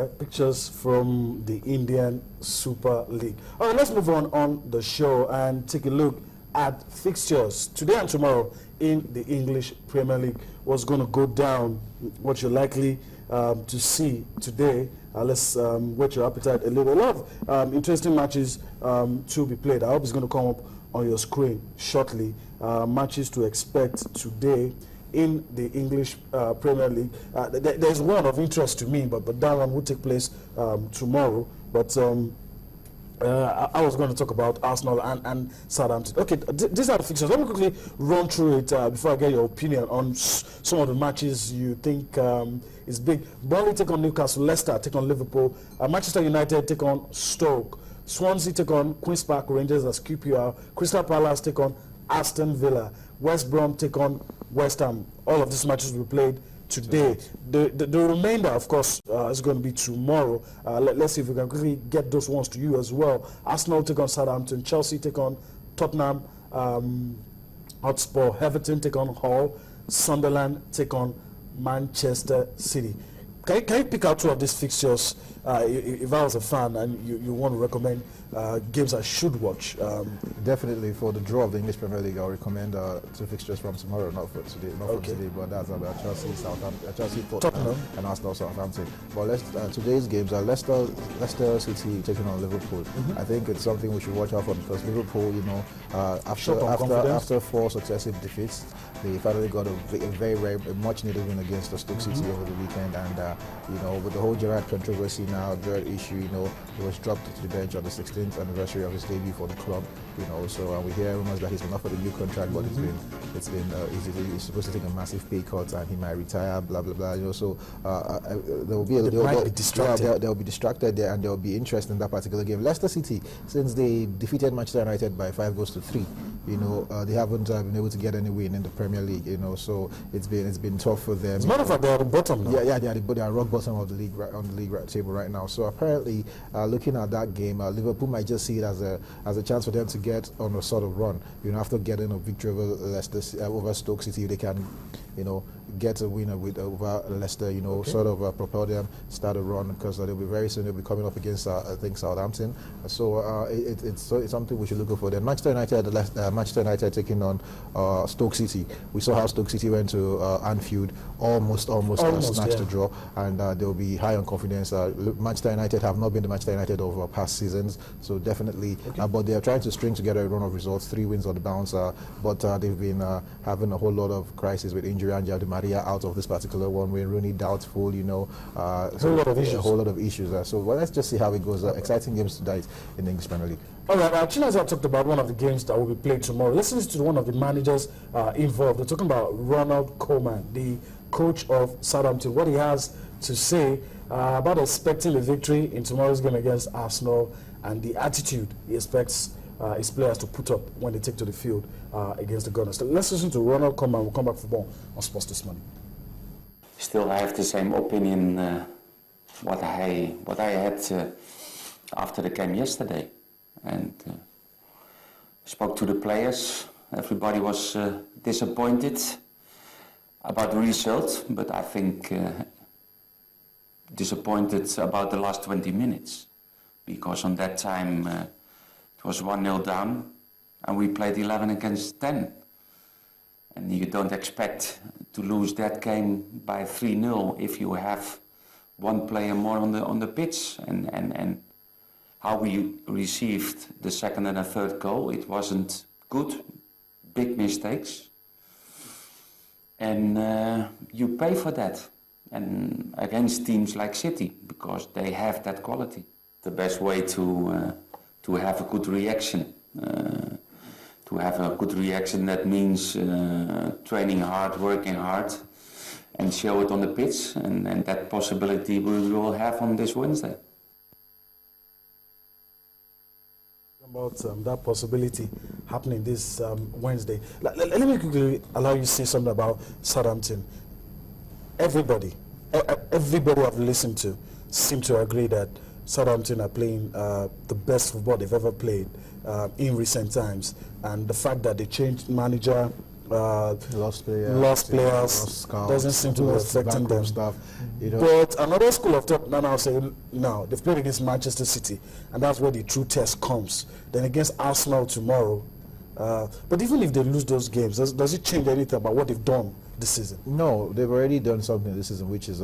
right, pictures from the Indian Super League. All right, let's move on the show and take a look at fixtures today and tomorrow in the English Premier League. What's going to go down, what you're likely to see today. Let's whet your appetite a little. A lot of interesting matches to be played. I hope it's going to come up on your screen shortly. Matches to expect today in the English Premier League. There's one of interest to me, but that one will take place tomorrow. But I was going to talk about Arsenal and Southampton. Okay, these are the fixtures. Let me quickly run through it before I get your opinion on some of the matches you think is big. Burnley take on Newcastle, Leicester take on Liverpool, Manchester United take on Stoke, Swansea take on Queen's Park Rangers as QPR, Crystal Palace take on Aston Villa, West Brom take on West Ham. All of these matches will be played today. The remainder, of course, is going to be tomorrow. Let's see if we can quickly get those ones to you as well. Arsenal take on Southampton, Chelsea take on Tottenham Hotspur, Everton take on Hull, Sunderland take on Manchester City. Can you pick out two of these fixtures if I was a fan and you want to recommend games I should watch? Definitely for the draw of the English Premier League, I'll recommend two fixtures from tomorrow, not for today, from today, but that's about Chelsea, Southampton, Chelsea, Tottenham, and Arsenal, Southampton. But today's games are Leicester City taking on Liverpool. I think it's something we should watch out for because Liverpool, after 4 successive defeats, they finally got a very much needed win against the Stoke City over the weekend, and with the whole Gerrard controversy now, Gerrard issue, he was dropped to the bench on the 16th anniversary of his debut for the club. So we hear rumors that he's been offered a new contract, but he's supposed to take a massive pay cut and he might retire, blah blah blah. So they'll be distracted there, and there will be interest in that particular game. Leicester City, since they defeated Manchester United by 5-3, they haven't been able to get any win in the Premier League. So it's been tough for them. As a matter of fact, they're at the bottom now. Yeah, they are rock bottom of the league, on the league table right now. So apparently, looking at that game, Liverpool might just see it as a chance for them to get on a sort of run. After getting a victory over Stoke City, they can, get a winner over Leicester. Sort of propel them, start a run, because they'll be very soon. They'll be coming up against I think Southampton. So it's something we should look for. Then Manchester United taking on Stoke City. We saw how Stoke City went to Anfield, almost snatched the draw, and they'll be high on confidence. Manchester United have not been the Manchester United of past seasons, so definitely. But they are trying to string together a run of results, 3 wins on the bounce. But they've been having a whole lot of crisis with injury. Angel Di Maria out of this particular one. Wayne Rooney doubtful. A whole lot of issues. So let's just see how it goes. Exciting games tonight in the English Premier League. All right, Chinaza talked about one of the games that will be played tomorrow. Let's listen to one of the managers involved. They're talking about Ronald Koeman, the coach of Southampton, what he has to say about expecting a victory in tomorrow's game against Arsenal and the attitude he expects his players to put up when they take to the field against the Gunners. So let's listen to Ronald Koeman. We'll come back for more on Sports This Morning. Still, I have the same opinion what I had after the game yesterday, and spoke to the players. Everybody was disappointed about the result, but I think disappointed about the last 20 minutes, because on that time it was 1-0 down and we played 11 against 10. And you don't expect to lose that game by 3-0 if you have one player more on the pitch. And how we received the second and the third goal, it wasn't good, big mistakes. And you pay for that. And against teams like City, because they have that quality. The best way to have a good reaction. To have a good reaction, that means training hard, working hard, and show it on the pitch. And that possibility we will have on this Wednesday. About that possibility happening this Wednesday. Let me quickly allow you to say something about Southampton. Everybody I've listened to seem to agree that Southampton are playing the best football they've ever played in recent times, and the fact that they changed manager lost players, lost scouts, doesn't seem to be affecting them. Stuff, you know. But another school of thought now saying, now they've played against Manchester City, and that's where the true test comes. Then against Arsenal tomorrow. But even if they lose those games, does it change anything about what they've done this season? No, they've already done something this season, which is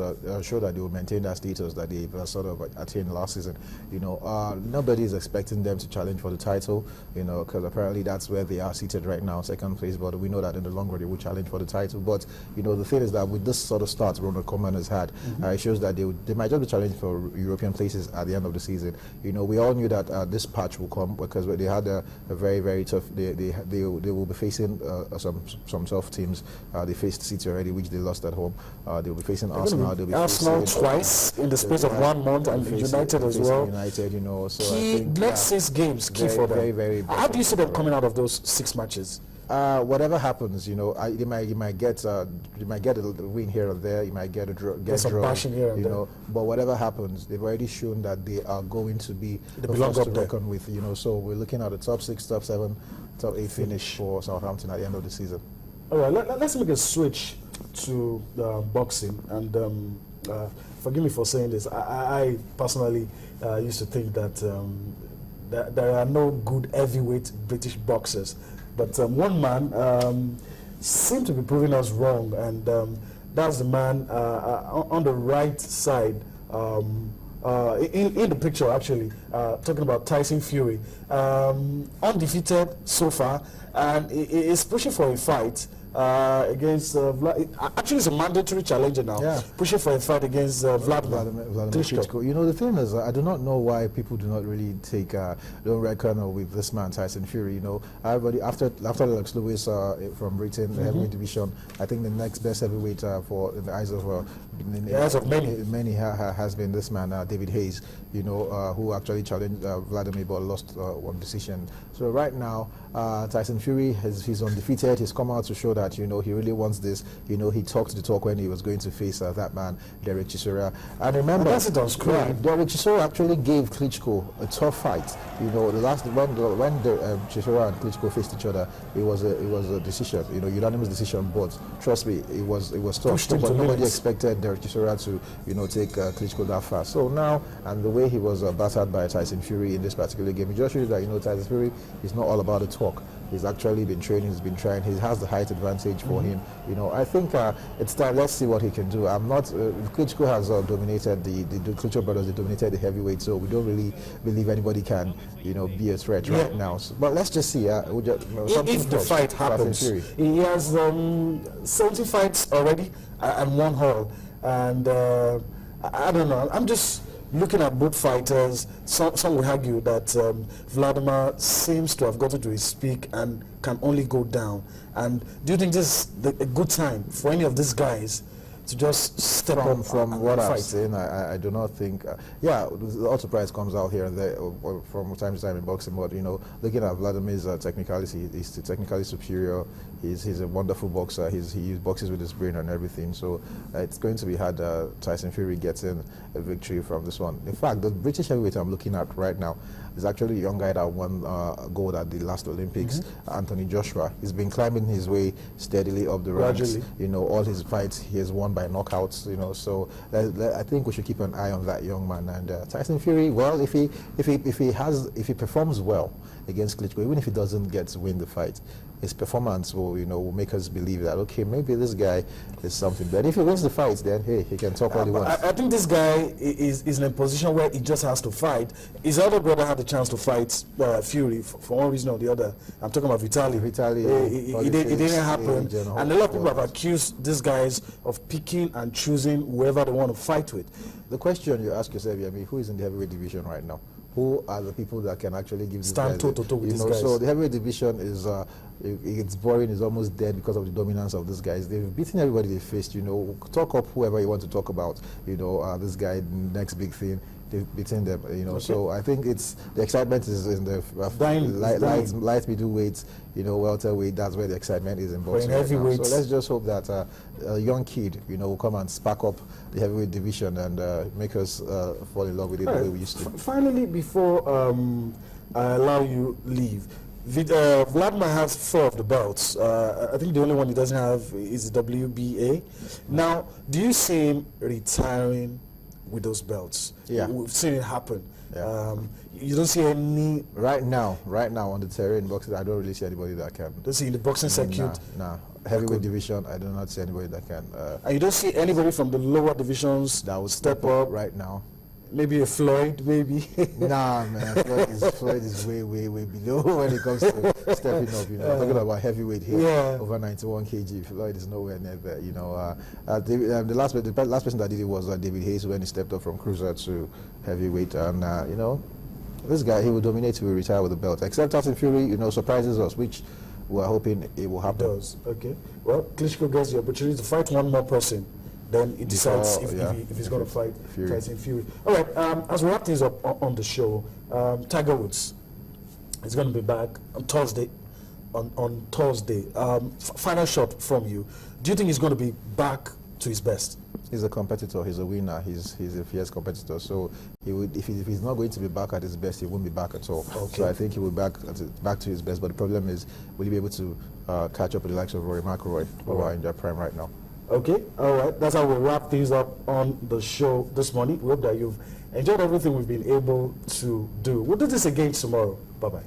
show that they will maintain that status that they sort of attained last season. You know, nobody is expecting them to challenge for the title. You know, because apparently that's where they are seated right now, second place. But we know that in the long run they will challenge for the title. But you know, the thing is that with this sort of start Ronald Koeman has had, it shows that they might just be challenging for European places at the end of the season. You know, we all knew that this patch will come because they had a very, very tough. They will be facing some tough teams. They faced City already, which they lost at home. They'll be facing Arsenal. They'll be Arsenal twice in the space of 1 month, and United as well. United, you know. So key, I think next 6 games key for them. Very, very. How do you see them coming out of those 6 matches? Whatever happens, you know, you might get a win here or there. You might get a draw, here and you there. know. But whatever happens, they've already shown that they are going to be the belong first up to there. reckon with. You know, so we're looking at a top 6, top 7, top 8 finish for Southampton at the end of the season. All right, let's make a switch to boxing. And forgive me for saying this. I personally used to think that there are no good heavyweight British boxers. But one man seemed to be proving us wrong, and that's the man on the right side, in the picture actually, talking about Tyson Fury. Undefeated so far, and he is pushing for a fight against actually it's a mandatory challenger now, pushing for a fight against Vladimir Klitschko. You know, the thing is, I do not know why people do not really don't reckon with this man Tyson Fury. You know, everybody after Lex Lewis from Britain, the heavyweight division, I think the next best heavyweight for in the eyes of many has been this man David Hayes. You know, who actually challenged Vladimir but lost one decision. So right now, Tyson Fury he's undefeated. He's come out to show that, you know, he really wants this. You know, he talked the talk when he was going to face that man, Derek Chisora. And remember, that's it on screen. Derek Chisora actually gave Klitschko a tough fight. You know, when Chisora and Klitschko faced each other, it was a decision, you know, unanimous decision. But trust me, it was tough. But nobody expected Derek Chisora to, you know, take Klitschko that far. So now, and the way he was battered by Tyson Fury in this particular game, it just shows that, you know, Tyson Fury is not all about the talk. He's actually been training, he's been trying, he has the height advantage for him. You know, I think it's time, let's see what he can do. I'm not, Klitschko has dominated the Klitschko brothers, they dominated the heavyweight, so we don't really believe anybody can, you know, be a threat right now. So, but let's just see. If the fight happens, he has 70 fights already and 1 haul. And I don't know, I'm just looking at both fighters. Some will argue that Vladimir seems to have gotten to his peak and can only go down. And do you think this is a good time for any of these guys to just step up from what I've seen? I do not think. The odd surprise comes out here and there from time to time in boxing. But, you know, looking at Vladimir's technicality, he's technically superior. He's a wonderful boxer. He boxes with his brain and everything. So it's going to be hard. Tyson Fury gets in a victory from this one. In fact, the British heavyweight I'm looking at right now is actually a young guy that won gold at the last Olympics, Anthony Joshua. He's been climbing his way steadily up the ranks. You know, all his fights he has won by knockouts. You know, so I think we should keep an eye on that young man. And Tyson Fury, well, if he performs well against Klitschko, even if he doesn't get to win the fight, his performance will make us believe that, okay, maybe this guy is something. But if he wins the fight, then hey, he can talk all he wants. I think this guy is in a position where he just has to fight. His other brother had the chance to fight Fury for one reason or the other. I'm talking about Vitaly. It didn't happen. And a lot of people have accused these guys of picking and choosing whoever they want to fight with. The question you ask yourself, who is in the heavyweight division right now? Who are the people that can actually give stand toe to toe with these guys? So the heavyweight division is it's boring, it's almost dead because of the dominance of these guys. They've beaten everybody they faced. You know, talk up whoever you want to talk about. You know, this guy, next big thing. They've beaten them. You know, so I think it's the excitement is in the light middleweight, you know, welterweight. That's where the excitement is in boxing. Right now. So let's just hope that a young kid, you know, will come and spark up the heavyweight division and make us fall in love with it the way we used to. Finally, before I allow you leave, Vladimir has 4 of the belts. I think the only one he doesn't have is the WBA. Now, do you see him retiring with those belts? Yeah. We've seen it happen. Yeah. You don't see any... Right now on the terrain boxing, I don't really see anybody that can. Don't see in the boxing circuit? Nah. Heavyweight division, I do not see anybody that can. And you don't see anybody from the lower divisions that would step up right now? Maybe a Floyd, maybe? Nah, man. Floyd is way below when it comes to stepping up. I'm talking about heavyweight here, over 91 kg. Floyd is nowhere near there. The last person that did it was David Hayes when he stepped up from cruiser to heavyweight, and this guy, he will dominate. He will retire with the belt. Except Tyson Fury, surprises us, which we're hoping it will happen. It does. Okay. Well, Klitschko gets the opportunity to fight one more person. Then he decides if he's going to fight Tyson Fury. All right, as we wrap things up on the show, Tiger Woods is going to be back on Thursday. On Thursday, final shot from you. Do you think he's going to be back to his best? He's a competitor. He's a winner. He's a fierce competitor. So he would, if he's not going to be back at his best, he won't be back at all. Okay. So I think he will be back to his best. But the problem is, will he be able to catch up with the likes of Rory McIlroy, who are in their prime right now? Okay, all right. That's how we'll wrap things up on the show this morning. We hope that you've enjoyed everything we've been able to do. We'll do this again tomorrow. Bye-bye.